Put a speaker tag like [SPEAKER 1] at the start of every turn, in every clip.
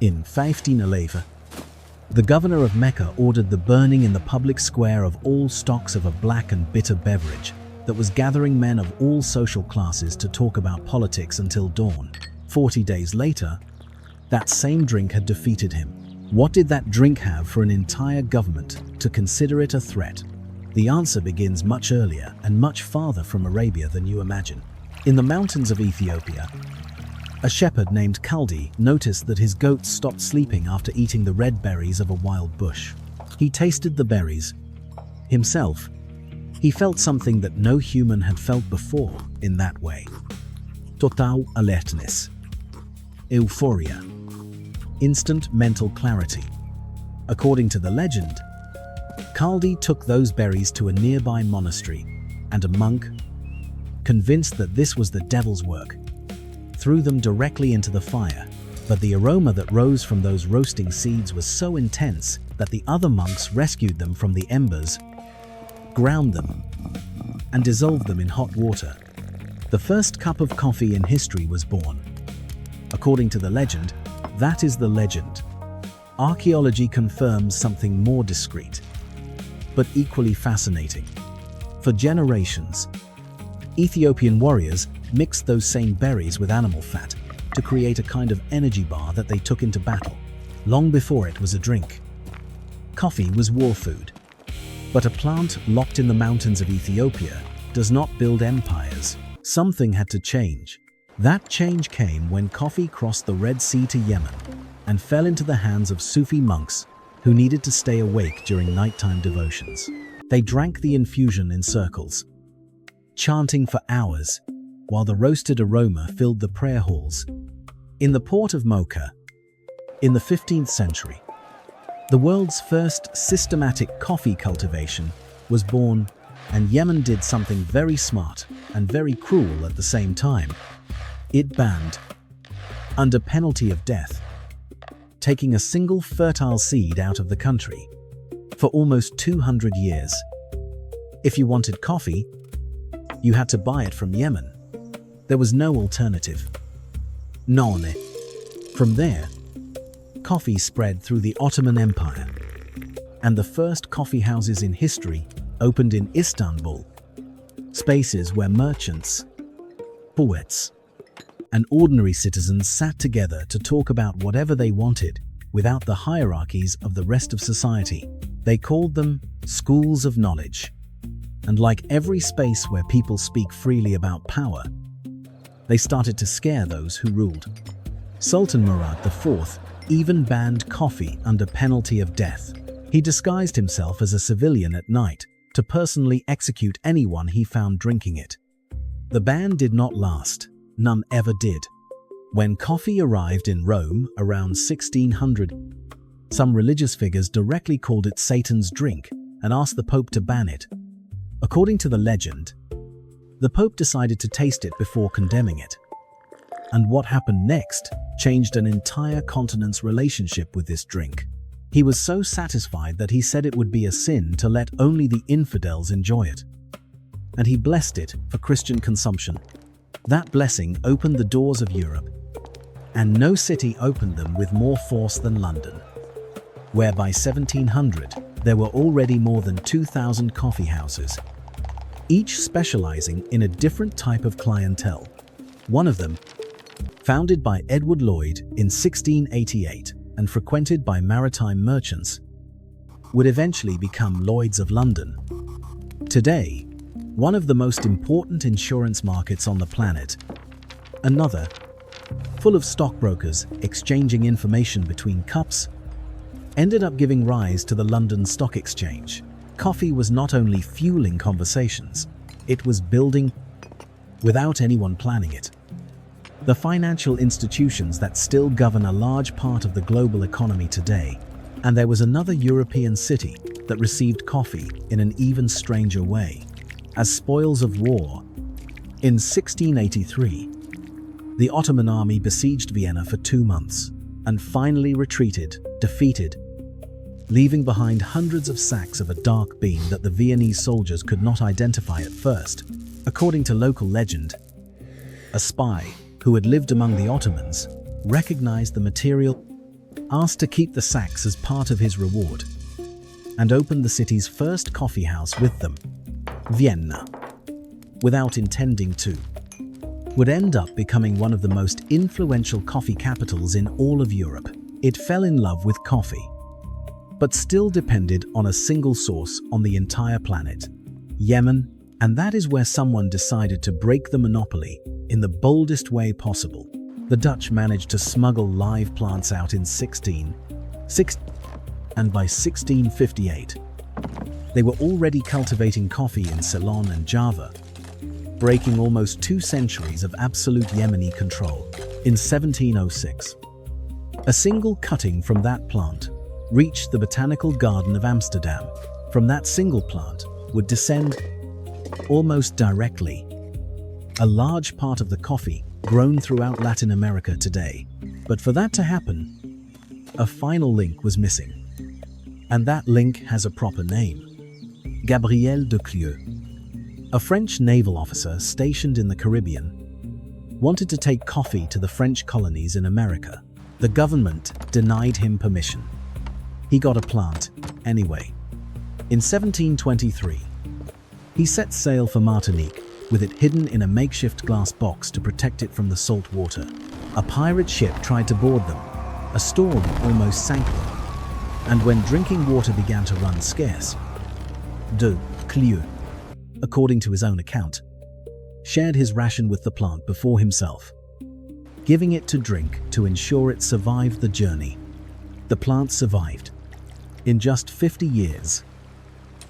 [SPEAKER 1] In 1511, the governor of Mecca ordered the burning in the public square of all stocks of a black and bitter beverage that was gathering men of all social classes to talk about politics until dawn. 40 days later, that same drink had defeated him. What did that drink have for an entire government to consider it a threat? The answer begins much earlier and much farther from Arabia than you imagine. In the mountains of Ethiopia, a shepherd named Kaldi noticed that his goats stopped sleeping after eating the red berries of a wild bush. He tasted the berries. Himself, he felt something that no human had felt before in that way. Total alertness. Euphoria. Instant mental clarity. According to the legend, Kaldi took those berries to a nearby monastery, and a monk, convinced that this was the devil's work, threw them directly into the fire. But the aroma that rose from those roasting seeds was so intense that the other monks rescued them from the embers, ground them, and dissolved them in hot water. The first cup of coffee in history was born. According to the legend, that is the legend. Archaeology confirms something more discreet, but equally fascinating. For generations, Ethiopian warriors mixed those same berries with animal fat to create a kind of energy bar that they took into battle, long before it was a drink. Coffee was war food. But a plant locked in the mountains of Ethiopia does not build empires. Something had to change. That change came when coffee crossed the Red Sea to Yemen and fell into the hands of Sufi monks who needed to stay awake during nighttime devotions. They drank the infusion in circles, chanting for hours, while the roasted aroma filled the prayer halls. In the port of Mocha, in the 15th century, the world's first systematic coffee cultivation was born, and Yemen did something very smart and very cruel at the same time. It banned, under penalty of death, taking a single fertile seed out of the country for almost 200 years. If you wanted coffee, you had to buy it from Yemen. There was no alternative. None. From there, coffee spread through the Ottoman Empire, and the first coffee houses in history opened in Istanbul, spaces where merchants, poets, and ordinary citizens sat together to talk about whatever they wanted without the hierarchies of the rest of society. They called them schools of knowledge. And like every space where people speak freely about power, they started to scare those who ruled. Sultan Murad IV even banned coffee under penalty of death. He disguised himself as a civilian at night to personally execute anyone he found drinking it. The ban did not last. None ever did. When coffee arrived in Rome around 1600, some religious figures directly called it Satan's drink and asked the Pope to ban it. According to the legend, the Pope decided to taste it before condemning it. And what happened next changed an entire continent's relationship with this drink. He was so satisfied that he said it would be a sin to let only the infidels enjoy it. And he blessed it for Christian consumption. That blessing opened the doors of Europe, and no city opened them with more force than London, where by 1700 there were already more than 2,000 coffee houses, each specializing in a different type of clientele. One of them, founded by Edward Lloyd in 1688 and frequented by maritime merchants, would eventually become Lloyd's of London. Today, one of the most important insurance markets on the planet. Another, full of stockbrokers exchanging information between cups, ended up giving rise to the London Stock Exchange. Coffee was not only fueling conversations, it was building, without anyone planning it, the financial institutions that still govern a large part of the global economy today. And there was another European city that received coffee in an even stranger way, as spoils of war. In 1683, the Ottoman army besieged Vienna for 2 months and finally retreated, defeated, leaving behind hundreds of sacks of a dark bean that the Viennese soldiers could not identify at first. According to local legend, a spy who had lived among the Ottomans recognized the material asked to keep the sacks as part of his reward, and opened the city's first coffee house with them, Vienna, without intending to, would end up becoming one of the most influential coffee capitals in all of Europe. It fell in love with coffee, but still depended on a single source on the entire planet, Yemen, and that is where someone decided to break the monopoly in the boldest way possible. The Dutch managed to smuggle live plants out in 1660, and by 1658, they were already cultivating coffee in Ceylon and Java, breaking almost 2 centuries of absolute Yemeni control. In 1706, a single cutting from that plant reached the Botanical Garden of Amsterdam. From that single plant would descend, almost directly, a large part of the coffee grown throughout Latin America today. But for that to happen, a final link was missing. And that link has a proper name: Gabriel de Clieu. A French naval officer stationed in the Caribbean wanted to take coffee to the French colonies in America. The government denied him permission. He got a plant anyway. In 1723, he set sail for Martinique, with it hidden in a makeshift glass box to protect it from the salt water. A pirate ship tried to board them. A storm almost sank them. And when drinking water began to run scarce, de Clieu, according to his own account, shared his ration with the plant before himself, giving it to drink to ensure it survived the journey. The plant survived. In just 50 years,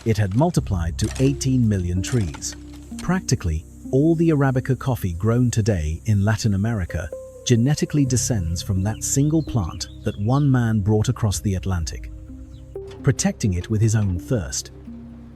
[SPEAKER 1] it had multiplied to 18 million trees. Practically all the Arabica coffee grown today in Latin America genetically descends from that single plant that one man brought across the Atlantic, protecting it with his own thirst.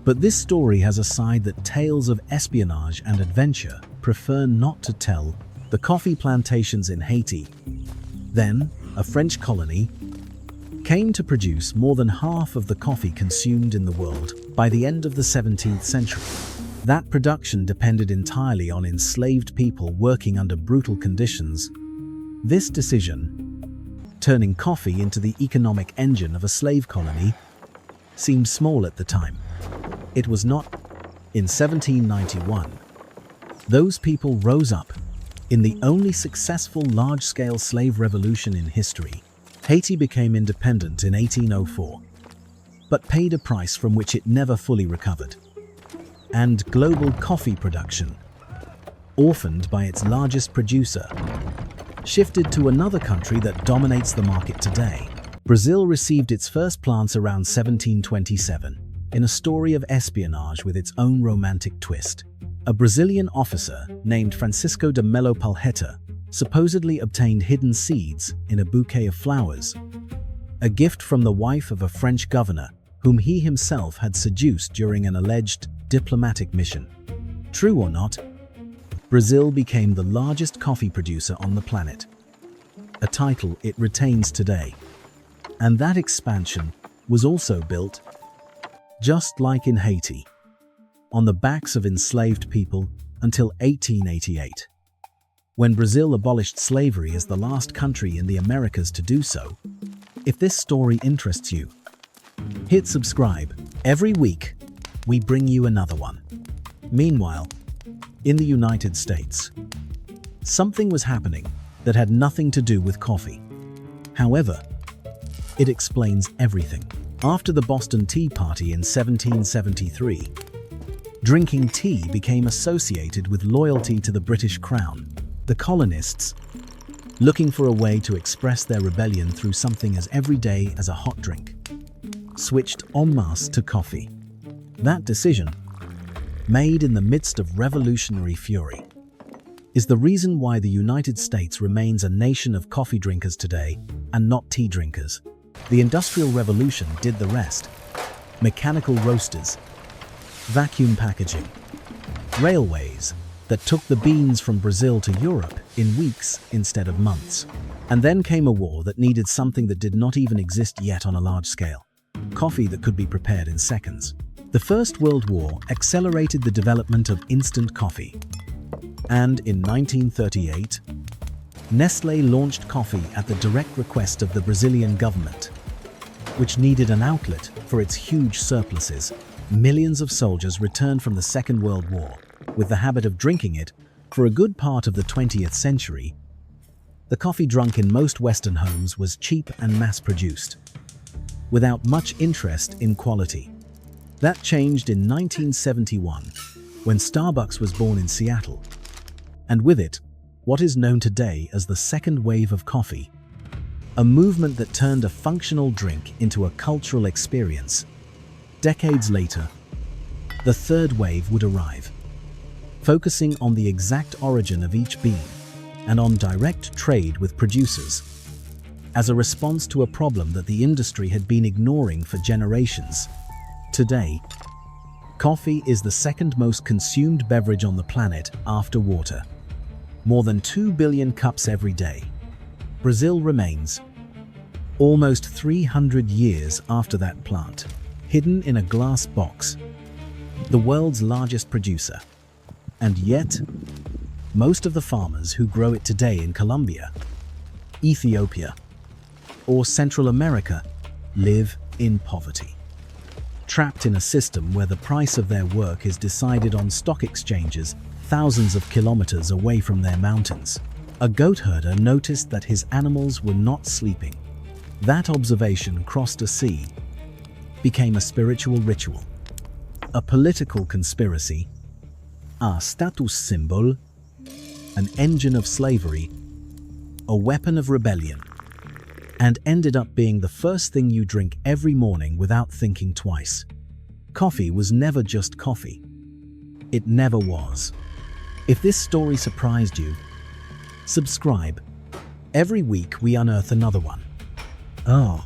[SPEAKER 1] But this story has a side that tales of espionage and adventure prefer not to tell. The coffee plantations in Haiti, then a French colony, came to produce more than half of the coffee consumed in the world by the end of the 17th century. That production depended entirely on enslaved people working under brutal conditions. This decision, turning coffee into the economic engine of a slave colony, seemed small at the time. It was not. In 1791, those people rose up in the only successful large-scale slave revolution in history. Haiti became independent in 1804, but paid a price from which it never fully recovered. And global coffee production, orphaned by its largest producer, shifted to another country that dominates the market today. Brazil received its first plants around 1727, in a story of espionage with its own romantic twist. A Brazilian officer named Francisco de Melo Palheta supposedly obtained hidden seeds in a bouquet of flowers, a gift from the wife of a French governor whom he himself had seduced during an alleged diplomatic mission. True or not, Brazil became the largest coffee producer on the planet, a title it retains today. And that expansion was also built, just like in Haiti, on the backs of enslaved people until 1888, when Brazil abolished slavery as the last country in the Americas to do so. If this story interests you, hit subscribe. Every week, we bring you another one. Meanwhile, in the United States, something was happening that had nothing to do with coffee. However, it explains everything. After the Boston Tea Party in 1773, drinking tea became associated with loyalty to the British Crown. The colonists, looking for a way to express their rebellion through something as everyday as a hot drink, switched en masse to coffee. That decision, made in the midst of revolutionary fury, is the reason why the United States remains a nation of coffee drinkers today and not tea drinkers. The Industrial Revolution did the rest. Mechanical roasters, vacuum packaging, railways that took the beans from Brazil to Europe in weeks instead of months. And then came a war that needed something that did not even exist yet on a large scale: coffee that could be prepared in seconds. The First World War accelerated the development of instant coffee. And in 1938, Nestlé launched coffee at the direct request of the Brazilian government, which needed an outlet for its huge surpluses. Millions of soldiers returned from the Second World War with the habit of drinking it. For a good part of the 20th century, the coffee drunk in most Western homes was cheap and mass-produced, without much interest in quality. That changed in 1971, when Starbucks was born in Seattle, and with it, what is known today as the second wave of coffee, a movement that turned a functional drink into a cultural experience. Decades later, the third wave would arrive, focusing on the exact origin of each bean and on direct trade with producers, as a response to a problem that the industry had been ignoring for generations. Today, coffee is the second most consumed beverage on the planet after water. More than 2 billion cups every day. Brazil remains, almost 300 years after that plant, hidden in a glass box, the world's largest producer. And yet, most of the farmers who grow it today in Colombia, Ethiopia, or Central America live in poverty, trapped in a system where the price of their work is decided on stock exchanges thousands of kilometers away from their mountains. A goat herder noticed that his animals were not sleeping. That observation crossed a sea, became a spiritual ritual, a political conspiracy, a status symbol, an engine of slavery, a weapon of rebellion, and ended up being the first thing you drink every morning without thinking twice. Coffee was never just coffee. It never was. If this story surprised you, subscribe. Every week we unearth another one. Oh,